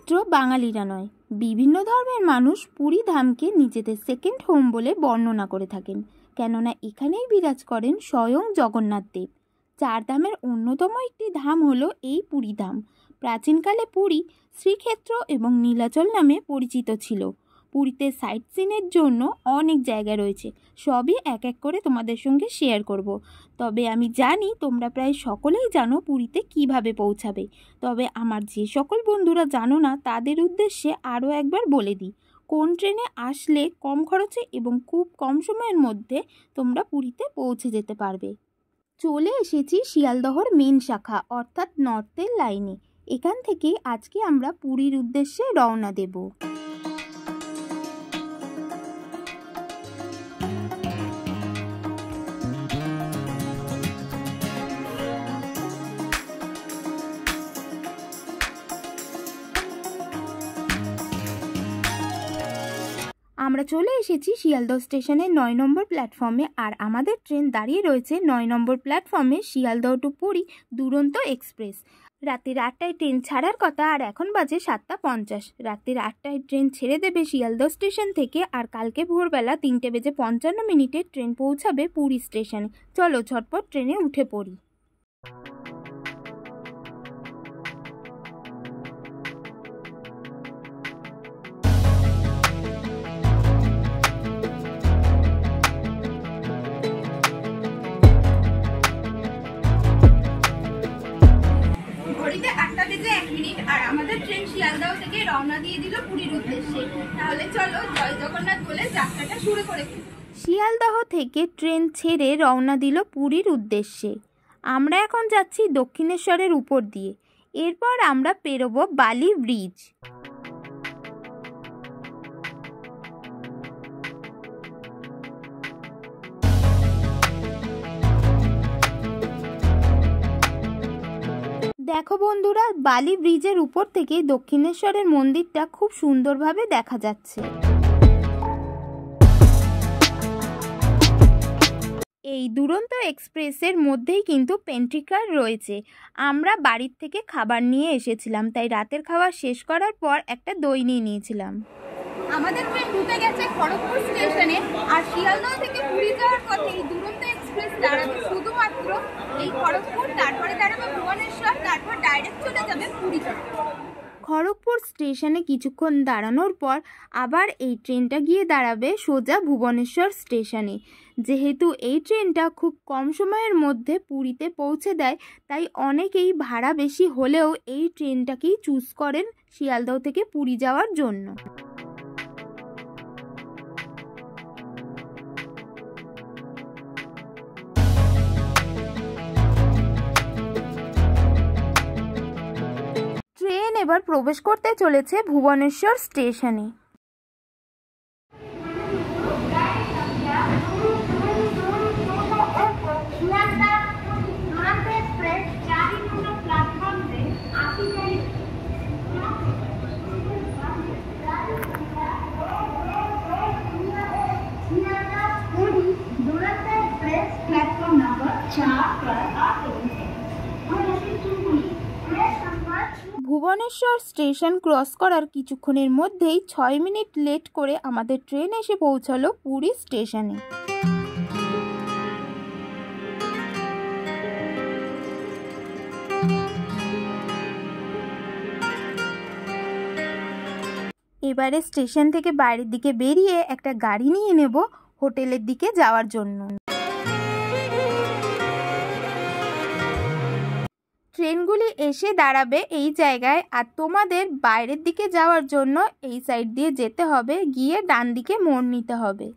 শুধুমাত্র বাঙালিরা নয়, বিভিন্ন ধর্মের মানুষ পুরী ধামকে নিজেদের সেকেন্ড হোম বলে বর্ণনা করে থাকেন, কেননা এখানেই বিরাজ করেন স্বয়ং জগন্নাথ দেব। চার ধামের অন্যতম একটি ধাম হলো এই পুরী ধাম। প্রাচীনকালে পুরী শ্রীক্ষেত্র এবং নীলাচল নামে পরিচিত ছিল। পুরীতে সাইট সিনের জন্য অনেক জায়গা রয়েছে, সবই এক এক করে তোমাদের সঙ্গে শেয়ার করব। তবে আমি জানি তোমরা প্রায় সকলেই জানো পুরীতে কিভাবে পৌঁছাবে। তবে আমার যে সকল বন্ধুরা জানো না তাদের উদ্দেশ্যে আরও একবার বলে দিই, কোন ট্রেনে আসলে কম খরচে এবং খুব কম সময়ের মধ্যে তোমরা পুরীতে পৌঁছে যেতে পারবে। চলে এসেছি শিয়ালদহর মেন শাখা অর্থাৎ নর্থের লাইনে। এখান থেকে আজকে আমরা পুরীর উদ্দেশ্যে রওনা দেব। আমরা চলে এসেছি শিয়ালদহ স্টেশনের 9 নম্বর প্ল্যাটফর্মে, আর আমাদের ট্রেন দাঁড়িয়ে রয়েছে 9 নম্বর প্ল্যাটফর্মে শিয়ালদহ টু পুরী দুরন্ত এক্সপ্রেস। রাত্রির 8টায় ট্রেন ছাড়ার কথা, আর এখন বাজে 7:50। রাত্রির 8টায় ট্রেন ছেড়ে দেবে শিয়ালদহ স্টেশন থেকে, আর কালকে ভোরবেলা 3:55 ট্রেন পৌঁছাবে পুরী স্টেশনে। চলো ঝটপট ট্রেনে উঠে পড়ি। আর আমাদের ট্রেন শিয়ালদহ থেকে রওনা দিয়ে দিল পুরীর উদ্দেশ্যে। তাহলে চলো জয় জগন্নাথ বলে যাত্রাটা শুরু করে দিই। শিয়ালদহ থেকে ট্রেন ছেড়ে রওনা দিল পুরীর উদ্দেশ্যে। আমরা এখন যাচ্ছি দক্ষিণেশ্বরের উপর দিয়ে, এরপর আমরা পেরোবো বালি ব্রিজ। দেখো বন্ধুরা, বালি ব্রিজের উপর থেকে দক্ষিণেশ্বরের মন্দিরটা খুব সুন্দরভাবে দেখা যাচ্ছে। এই দুরন্ত এক্সপ্রেসের মধ্যেই কিন্তু পেন্ট্রিকার রয়েছে। আমরা বাড়ির থেকে খাবার নিয়ে এসেছিলাম, তাই রাতের খাবার শেষ করার পর একটা দই নিয়ে নিয়েছিলাম। আমাদের ট্রেন ঢুকে গেছে খড়গপুর স্টেশনে, আর শিয়ালদহ থেকে পুরী যাওয়ার পথে এই দুরন্ত এক্সপ্রেস দাঁড়াবে শুধুমাত্র এই খড়গপুর, তারপরে দাঁড়াবে ভুবনেশ্বর, তারপর ডাইরেক্ট চলে যাবে পুরী। খড়গপুর স্টেশনে কিছুক্ষণ দাঁড়ানোর পর আবার এই ট্রেনটা গিয়ে দাঁড়াবে সোজা ভুবনেশ্বর স্টেশনে। যেহেতু এই ট্রেনটা খুব কম সময়ের মধ্যে পুরীতে পৌঁছে দেয়, তাই অনেকেই ভাড়া বেশি হলেও এই ট্রেনটাকেই চুজ করেন শিয়ালদহ থেকে পুরী যাওয়ার জন্য। ট্রেন এবার প্রবেশ করতে চলেছে ভুবনেশ্বর স্টেশনে। ভুবনেশ্বর স্টেশন ক্রস করার কিছুক্ষণের মধ্যেই 6 মিনিট লেট করে আমাদের ট্রেন এসে পৌঁছালো পুরী স্টেশনে। এবারে স্টেশন থেকে বাইরের দিকে বেরিয়ে একটা গাড়ি নিয়ে নেব হোটেলের দিকে যাওয়ার জন্য। ট্রেনগুলি এসে দাঁড়াবে এই জায়গায়, আর তোমাদের বাইরের দিকে যাওয়ার জন্য এই সাইড দিয়ে যেতে হবে, গিয়ে ডান দিকে মোড় নিতে হবে।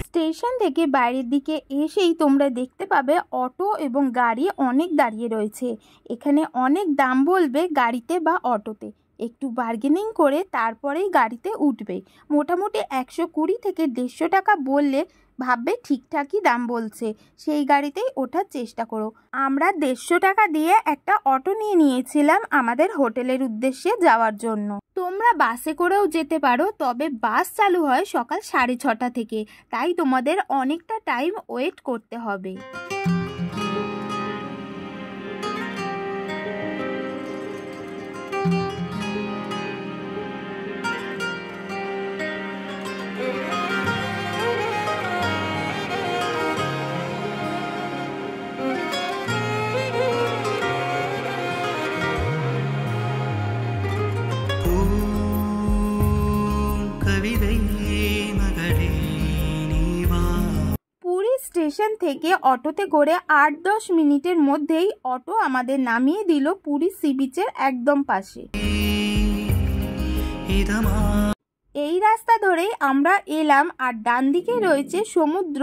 স্টেশন থেকে বাইরের দিকে এসেই তোমরা দেখতে পাবে অটো এবং গাড়ি অনেক দাঁড়িয়ে রয়েছে। এখানে অনেক দাম বলবে গাড়িতে বা অটোতে, একটু বার্গেনিং করে তারপরেই গাড়িতে উঠবে। মোটামুটি 120 থেকে 150 টাকা বললে ভাববে ঠিকঠাকই দাম বলছে, সেই গাড়িতেই ওঠার চেষ্টা করো। আমরা 150 টাকা দিয়ে একটা অটো নিয়ে নিয়েছিলাম আমাদের হোটেলের উদ্দেশ্যে যাওয়ার জন্য। তোমরা বাসে করেও যেতে পারো, তবে বাস চালু হয় সকাল 6:30 থেকে, তাই তোমাদের অনেকটা টাইম ওয়েট করতে হবে। পুরী স্টেশন থেকে অটোতে করে 8-10 মিনিটের মধ্যেই অটো আমাদের নামিয়ে দিল পুরী সি বিচের একদম পাশে। এই রাস্তা ধরেই আমরা এলাম, আর ডান দিকেই রয়েছে সমুদ্র,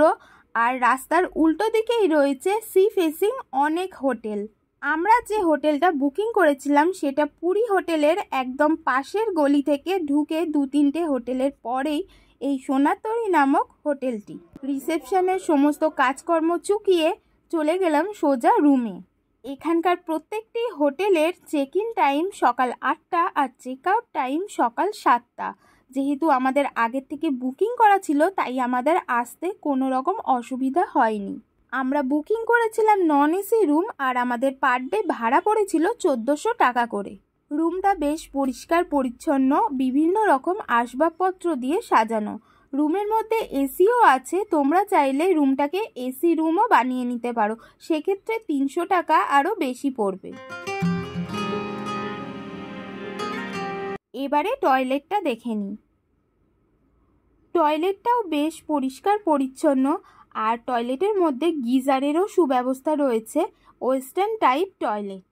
আর রাস্তার উল্টো দিকেই রয়েছে সি ফেসিং অনেক হোটেল। আমরা যে হোটেলটা বুকিং করেছিলাম সেটা পুরী হোটেলের একদম পাশের গলি থেকে ঢুকে 2-3টে হোটেলের পরেই এই সোনাতরী নামক হোটেলটি। রিসেপশনের সমস্ত কাজকর্ম চুকিয়ে চলে গেলাম সোজা রুমে। এখানকার প্রত্যেকটি হোটেলের চেক ইন টাইম সকাল 8টা আর চেক আউট টাইম সকাল 7টা। যেহেতু আমাদের আগের থেকে বুকিং করা ছিল, তাই আমাদের আসতে কোনো রকম অসুবিধা হয়নি। আমরা বুকিং করেছিলাম নন এসি রুম, আর আমাদের পার ডে ভাড়া পড়েছিল 1400 টাকা করে। রুমটা বেশ পরিষ্কার পরিচ্ছন্ন, বিভিন্ন রকম আসবাবপত্র দিয়ে সাজানো। রুমের মধ্যে এসিও আছে, তোমরা চাইলে রুমটাকে এসি রুমও বানিয়ে নিতে পারো, সেক্ষেত্রে 300 টাকা আরও বেশি পড়বে। এবারে টয়লেটটা দেখে নিই। টয়লেটটাও বেশ পরিষ্কার পরিচ্ছন্ন, আর টয়লেটের মধ্যে গিজারেরও সুব্যবস্থা রয়েছে, ওয়েস্টার্ন টাইপ টয়লেট।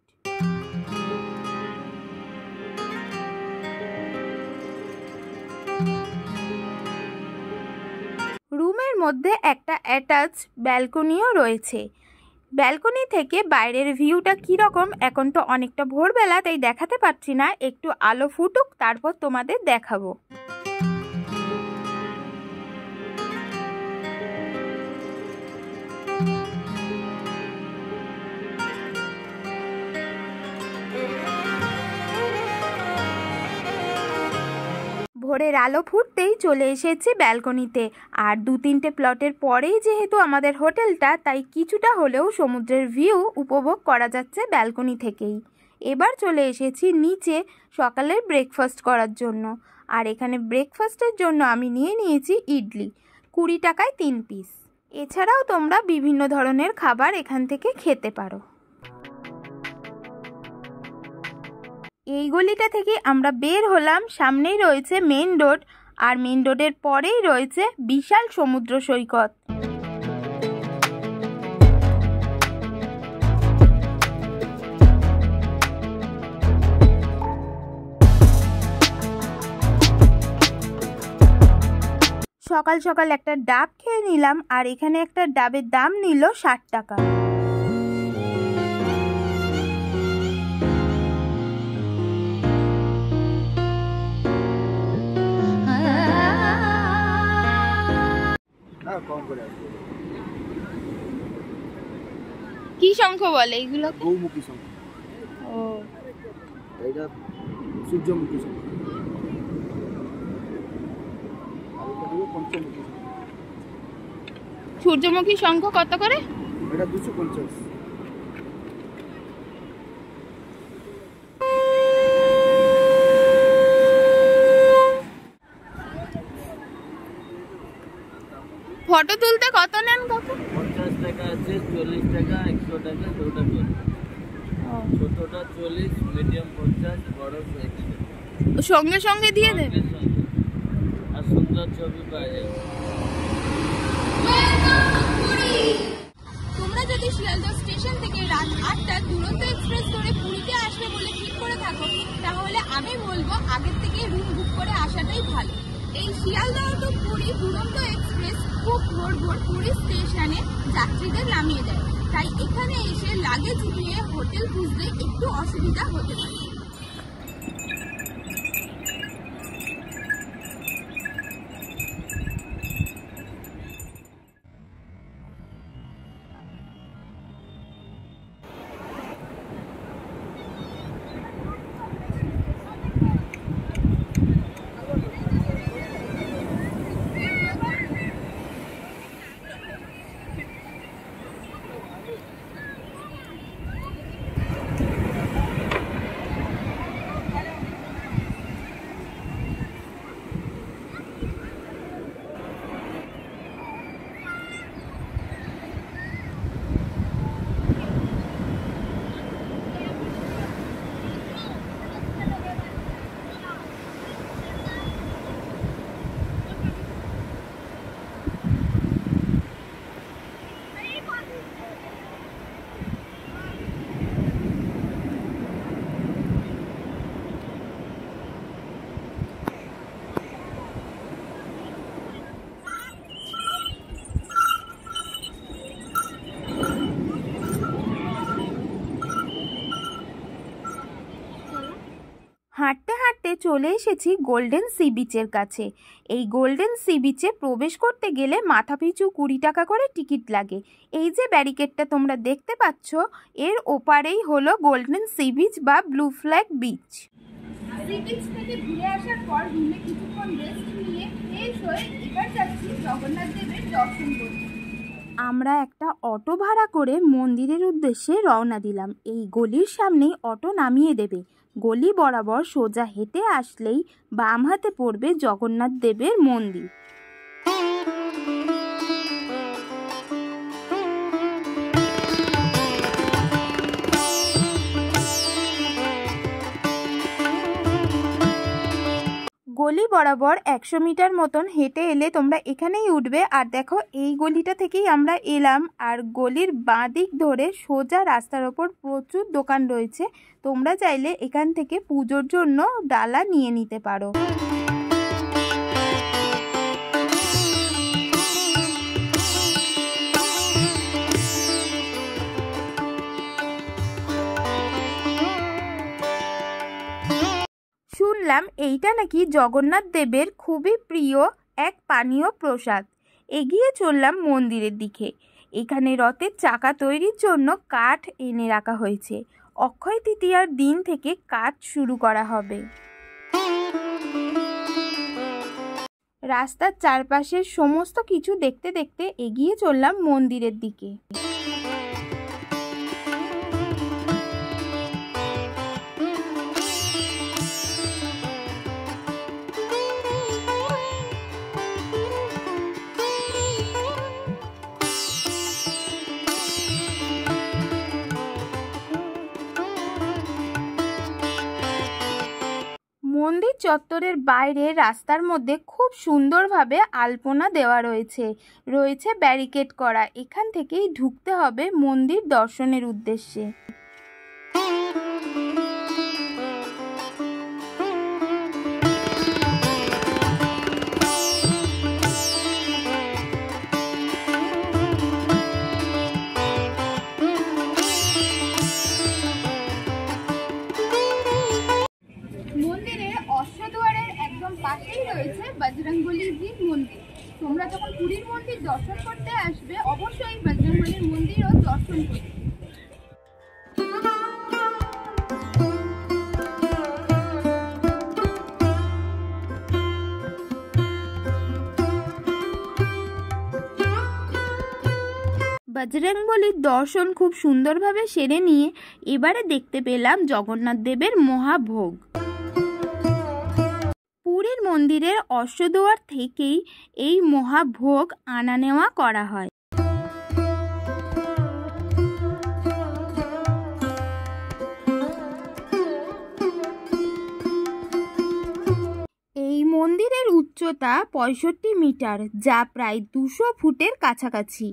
রুমের মধ্যে একটা অ্যাটাচ ব্যালকনিও রয়েছে। ব্যালকনি থেকে বাইরের ভিউটা কীরকম, এখন তো অনেকটা ভোরবেলা তাই দেখাতে পারছি না, একটু আলো ফুটুক তারপর তোমাদের দেখাবো। ভোরের আলো ফুটতেই চলে এসেছি ব্যালকনিতে, আর 2-3টে প্লটের পরেই যেহেতু আমাদের হোটেলটা, তাই কিছুটা হলেও সমুদ্রের ভিউ উপভোগ করা যাচ্ছে ব্যালকনি থেকেই। এবার চলে এসেছি নিচে সকালের ব্রেকফাস্ট করার জন্য, আর এখানে ব্রেকফাস্টের জন্য আমি নিয়ে নিয়েছি ইডলি, 20 টাকায় 3 পিস। এছাড়াও তোমরা বিভিন্ন ধরনের খাবার এখান থেকে খেতে পারো। এই গলিটা থেকে আমরা বের হলাম, সামনেই রয়েছে মেন রোড, আর মেন রোডের পরেই রয়েছে বিশাল সমুদ্র সৈকত। সকাল সকাল একটা ডাব খেয়ে নিলাম, আর এখানে একটা ডাবের দাম নিল 60 টাকা। কি শঙ্খ বলে এগুলো? বহুমুখী শঙ্খ। ও, এটা সূর্যমুখী শঙ্খ। সূর্যমুখী শঙ্খ কত করে? এটা 250। ফটো তুলতে কত নেন কাকু? 50 টাকা আছে, 40 টাকা, 100 টাকা, দুটো করে। ছোটটা 40, মিডিয়াম 50, বড় 100। সঙ্গে সঙ্গে দিয়ে দেন, আর সুন্দর ছবি পাওয়া যায়। তোমরা যদি শিয়ালদহ স্টেশন থেকে রাত 8টায় দুরন্ত এক্সপ্রেস ধরে পুরীতে আসবে বলে ঠিক করে থাকো, তাহলে আমি বলবো আগের থেকে রুম বুক করে আসাটাই ভালো। এই শিয়ালদহ টু পুরী দুরন্ত এক্সপ্রেস খুব ভোর ভোর পুরী স্টেশনে যাত্রীদের নামিয়ে দেয়, তাই এখানে এসে লাগেজ নিয়ে হোটেল খুঁজতে একটু অসুবিধা হতে পারে। হাঁটতে চলে এসেছি গোল্ডেন সি বিচের কাছে। এই গোল্ডেন সি বিচে প্রবেশ করতে গেলে মাথাপিছু 20 টাকা করে টিকিট লাগে। এই যে ব্যারিকেডটা তোমরা দেখতে পাচ্ছ, এর ওপারেই হলো গোল্ডেন সি বিচ বা blue flag beach. Sea beach থেকে ঘুরে আসার পর রুমে কিছুক্ষণ রেস্ট নিয়ে ফ্রেশ হয়ে এবার যাচ্ছি জগন্নাথ দেবের দর্শন করতে। আমরা একটা অটো ভাড়া করে মন্দিরের উদ্দেশ্যে রওনা দিলাম। এই গলির সামনেই অটো নামিয়ে দেবে। গলি বরাবর সোজা হেঁটে আসলেই বাম হাতে পড়বে জগন্নাথ দেবের মন্দির। গলি বরাবর 100 মিটার মতন হেঁটে এলে তোমরা এখানেই উঠবে। আর দেখো, এই গলিটা থেকেই আমরা এলাম। আর গলির বাঁ দিক ধরে সোজা রাস্তার ওপর প্রচুর দোকান রয়েছে। তোমরা চাইলে এখান থেকে পুজোর জন্য ডালা নিয়ে নিতে পারো। শুনলাম এইটা নাকি জগন্নাথ দেবের খুবই প্রিয় এক পানীয় প্রসাদ। এগিয়ে চললাম মন্দিরের দিকে। এখানে রথের চাকা তৈরির জন্য কাঠ এনে রাখা হয়েছে। অক্ষয় তৃতীয়ার দিন থেকে কাজ শুরু করা হবে। রাস্তার চারপাশের সমস্ত কিছু দেখতে দেখতে এগিয়ে চললাম মন্দিরের দিকে। মন্দির চত্বরের বাইরে রাস্তার মধ্যে খুব সুন্দরভাবে আলপনা দেওয়া রয়েছে। রয়েছে ব্যারিকেড করা। এখান থেকেই ঢুকতে হবে মন্দির দর্শনের উদ্দেশ্যে। মন্দিরের অশ্বদুয়ারের একদম পাশেই রয়েছে বজরংবলীজির মন্দির। তোমরা যখন পুরীর মন্দির দর্শন করতে আসবে, অবশ্যই বজরংবলীর মন্দিরও দর্শন করবে। বজরংবলীর দর্শন খুব সুন্দরভাবে সেরে নিয়ে এবারে দেখতে পেলাম জগন্নাথ দেবের মহাভোগ। পুরীর মন্দিরের অশ্বদুয়ার থেকেই এই মহাভোগ আনা নেওয়া করা হয়। এই মন্দিরের উচ্চতা 65 মিটার, যা প্রায় 200 ফুটের কাছাকাছি।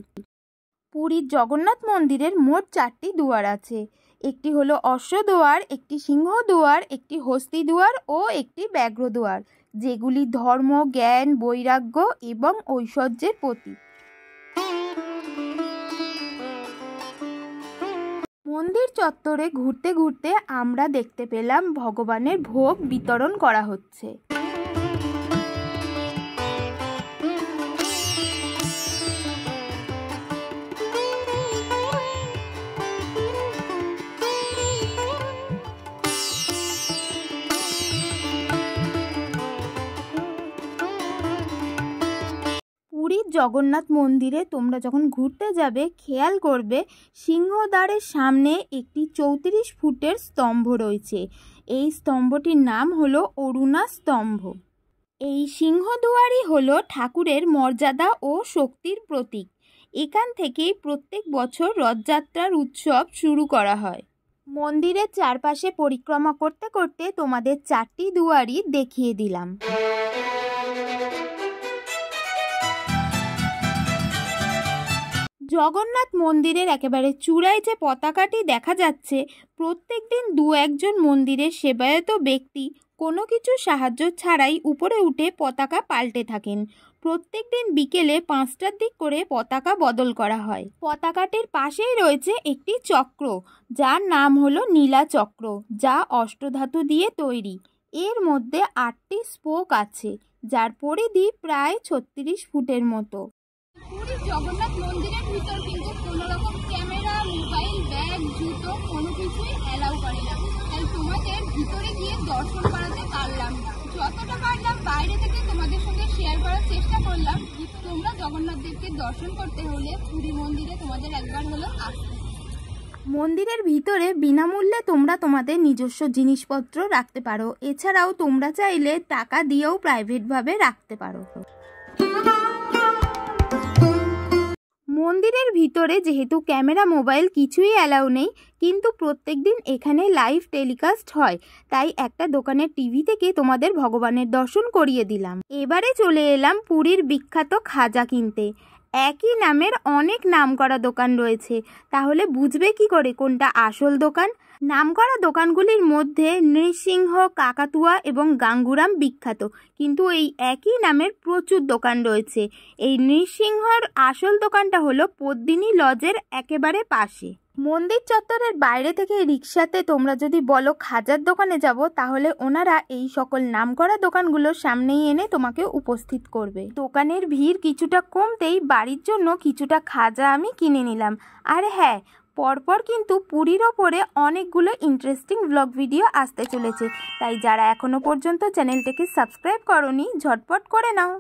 পুরীর জগন্নাথ মন্দিরের মোট 4টি দুয়ার আছে। একটি হলো অশ্বদুয়ার, একটি সিংহদুয়ার, একটি হস্তি দুয়ার ও একটি ব্যাঘ্র দুয়ার, যেগুলি ধর্ম, জ্ঞান, বৈরাগ্য এবং ঐশ্বর্যের প্রতীক। মন্দির চত্বরে ঘুরতে ঘুরতে আমরা দেখতে পেলাম ভগবানের ভোগ বিতরণ করা হচ্ছে। পুরীর জগন্নাথ মন্দিরে তোমরা যখন ঘুরতে যাবে, খেয়াল করবে সিংহদ্বারের সামনে একটি 34 ফুটের স্তম্ভ রয়েছে। এই স্তম্ভটির নাম হলো অরুণা স্তম্ভ। এই সিংহদুয়ারই হলো ঠাকুরের মর্যাদা ও শক্তির প্রতীক। এখান থেকেই প্রত্যেক বছর রথযাত্রার উৎসব শুরু করা হয়। মন্দিরের চারপাশে পরিক্রমা করতে করতে তোমাদের 4টি দুয়ারই দেখিয়ে দিলাম। জগন্নাথ মন্দিরের একেবারে চূড়ায় যে পতাকাটি দেখা যাচ্ছে, প্রত্যেক দিন 2-1 মন্দিরের সেবায়ত ব্যক্তি কোনো কিছু সাহায্য ছাড়াই উপরে উঠে পতাকা পাল্টে থাকেন। প্রত্যেক দিন বিকেলে 5টার দিক করে পতাকা বদল করা হয়। পতাকাটির পাশেই রয়েছে একটি চক্র, যার নাম হলো নীলা চক্র, যা অষ্টধাতু দিয়ে তৈরি। এর মধ্যে 8টি স্পোক আছে, যার পরিধি প্রায় 36 ফুটের মতো। পুরীর জগন্নাথ মন্দিরের ভিতর কিন্তু কোনো রকম ক্যামেরা, মোবাইল, ব্যাগ, জুতো কোনো কিছুই অ্যালাউ করে না। তাই তোমাদের ভিতরে গিয়ে দর্শন করাতে পারলাম না। যতটা পারলাম বাইরে থেকে তোমাদের সঙ্গে শেয়ার করার চেষ্টা করলাম। তোমরা জগন্নাথ দেবকে দর্শন করতে হলে পুরী মন্দিরে তোমাদের একবার হলেও আসতে। মন্দিরের ভিতরে বিনামূল্যে তোমরা তোমাদের নিজস্ব জিনিসপত্র রাখতে পারো। এছাড়াও তোমরা চাইলে টাকা দিয়েও প্রাইভেটভাবে রাখতে পারো। মন্দিরের ভিতরে যেহেতু ক্যামেরা, মোবাইল কিছুই অ্যালাউ নেই, কিন্তু প্রত্যেক দিন এখানে লাইভ টেলিকাস্ট হয়, তাই একটা দোকানের টিভি থেকে তোমাদের ভগবানের দর্শন করিয়ে দিলাম। এবারে চলে এলাম পুরীর বিখ্যাত খাজা কিনতে। একই নামের অনেক নামকরা দোকান রয়েছে, তাহলে বুঝবে কি করে কোনটা আসল দোকান? নামকরা দোকানগুলির মধ্যে নৃসিংহ, কাকাতুয়া এবং গাঙ্গুরাম বিখ্যাত, কিন্তু এই একই নামের প্রচুর দোকান রয়েছে। এই নৃসিংহর আসল দোকানটা হলো পদ্মিনী লজের একেবারে পাশে। মন্দির চত্বরের বাইরে থেকে রিক্সাতে তোমরা যদি বলো খাজার দোকানে যাব, তাহলে ওনারা এই সকল নামকরা দোকানগুলোর সামনেই এনে তোমাকে উপস্থিত করবে। দোকানের ভিড় কিছুটা কমতেই বাড়ির জন্য কিছুটা খাজা আমি কিনে নিলাম। আর হ্যাঁ, পরপর কিন্তু পুরীর ওপরে অনেকগুলো ইন্টারেস্টিং ব্লগ ভিডিও আসতে চলেছে, তাই যারা এখনো পর্যন্ত চ্যানেলটাকে সাবস্ক্রাইব করোনি ঝটপট করে নাও।